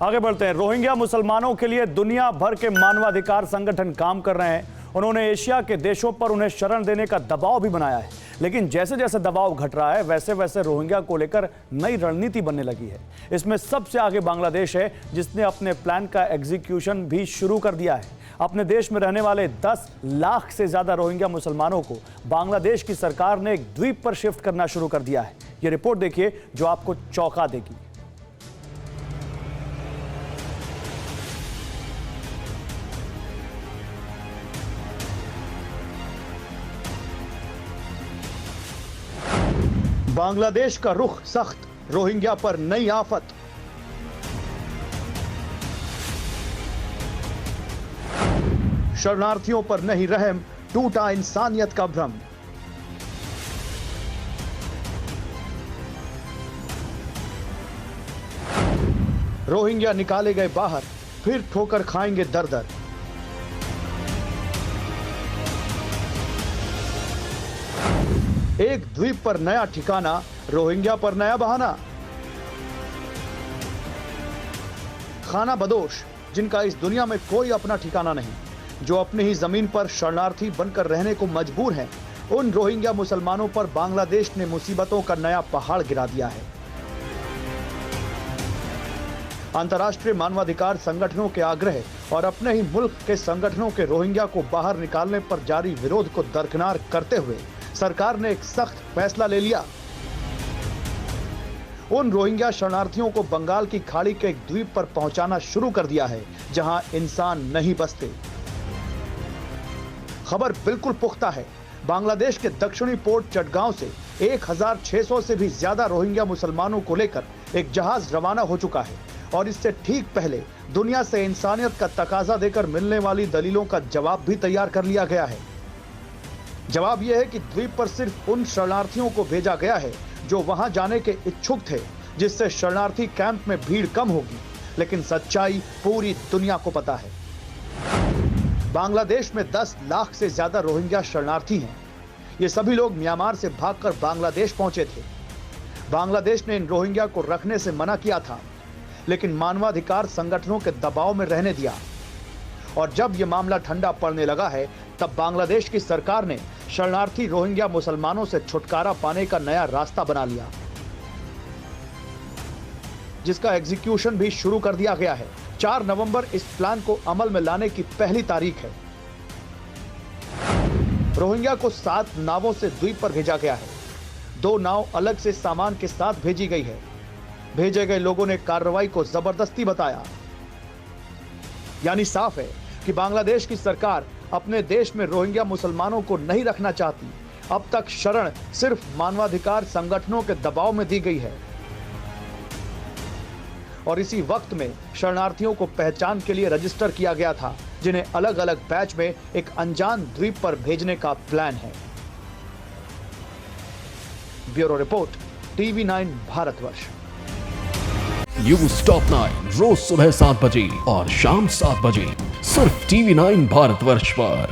आगे बढ़ते हैं। रोहिंग्या मुसलमानों के लिए दुनिया भर के मानवाधिकार संगठन काम कर रहे हैं। उन्होंने एशिया के देशों पर उन्हें शरण देने का दबाव भी बनाया है, लेकिन जैसे जैसे दबाव घट रहा है वैसे वैसे रोहिंग्या को लेकर नई रणनीति बनने लगी है। इसमें सबसे आगे बांग्लादेश है, जिसने अपने प्लान का एग्जीक्यूशन भी शुरू कर दिया है। अपने देश में रहने वाले 10 लाख से ज्यादा रोहिंग्या मुसलमानों को बांग्लादेश की सरकार ने एक द्वीप पर शिफ्ट करना शुरू कर दिया है। यह रिपोर्ट देखिए जो आपको चौंका देगी। बांग्लादेश का रुख सख्त, रोहिंग्या पर नई आफत। शरणार्थियों पर नहीं रहम, टूटा इंसानियत का भ्रम। रोहिंग्या निकाले गए बाहर, फिर ठोकर खाएंगे दर दर। एक द्वीप पर नया ठिकाना, रोहिंग्या पर नया बहाना। खाना बदोश, जिनका इस दुनिया में कोई अपना ठिकाना नहीं, जो अपनी ही जमीन पर शरणार्थी बनकर रहने को मजबूर हैं, उन रोहिंग्या मुसलमानों पर बांग्लादेश ने मुसीबतों का नया पहाड़ गिरा दिया है। अंतर्राष्ट्रीय मानवाधिकार संगठनों के आग्रह और अपने ही मुल्क के संगठनों के रोहिंग्या को बाहर निकालने पर जारी विरोध को दरकिनार करते हुए सरकार ने एक सख्त फैसला ले लिया। उन रोहिंग्या शरणार्थियों को बंगाल की खाड़ी के एक द्वीप पर पहुंचाना शुरू कर दिया है, जहां इंसान नहीं बसते। खबर बिल्कुल पुख्ता है। बांग्लादेश के दक्षिणी पोर्ट चटगांव से 1600 से भी ज्यादा रोहिंग्या मुसलमानों को लेकर एक जहाज रवाना हो चुका है और इससे ठीक पहले दुनिया से इंसानियत का तकाजा देकर मिलने वाली दलीलों का जवाब भी तैयार कर लिया गया है। जवाब यह है कि द्वीप पर सिर्फ उन शरणार्थियों को भेजा गया है जो वहां जाने के इच्छुक थे, जिससे शरणार्थी कैंप में भीड़ कम होगी। लेकिन सच्चाई पूरी दुनिया को पता है। बांग्लादेश में 10 लाख से ज्यादा रोहिंग्या शरणार्थी हैं। ये सभी लोग म्यांमार से भागकर बांग्लादेश पहुंचे थे। बांग्लादेश ने इन रोहिंग्या को रखने से मना किया था, लेकिन मानवाधिकार संगठनों के दबाव में रहने दिया। और जब यह मामला ठंडा पड़ने लगा है, तब बांग्लादेश की सरकार ने शरणार्थी रोहिंग्या मुसलमानों से छुटकारा पाने का नया रास्ता बना लिया, जिसका एग्जीक्यूशन भी शुरू कर दिया गया है। 4 नवंबर इस प्लान को अमल में लाने की पहली तारीख है। रोहिंग्या को 7 नावों से द्वीप पर भेजा गया है। 2 नाव अलग से सामान के साथ भेजी गई है। भेजे गए लोगों ने कार्रवाई को जबरदस्ती बताया। यानी साफ है कि बांग्लादेश की सरकार अपने देश में रोहिंग्या मुसलमानों को नहीं रखना चाहती। अब तक शरण सिर्फ मानवाधिकार संगठनों के दबाव में दी गई है और इसी वक्त में शरणार्थियों को पहचान के लिए रजिस्टर किया गया था, जिन्हें अलग अलग बैच में एक अनजान द्वीप पर भेजने का प्लान है। Bureau report, TV9 Bharatvarsh. News top 9 रोज सुबह 7 बजे और शाम 7 बजे सिर्फ TV9 भारतवर्ष पर।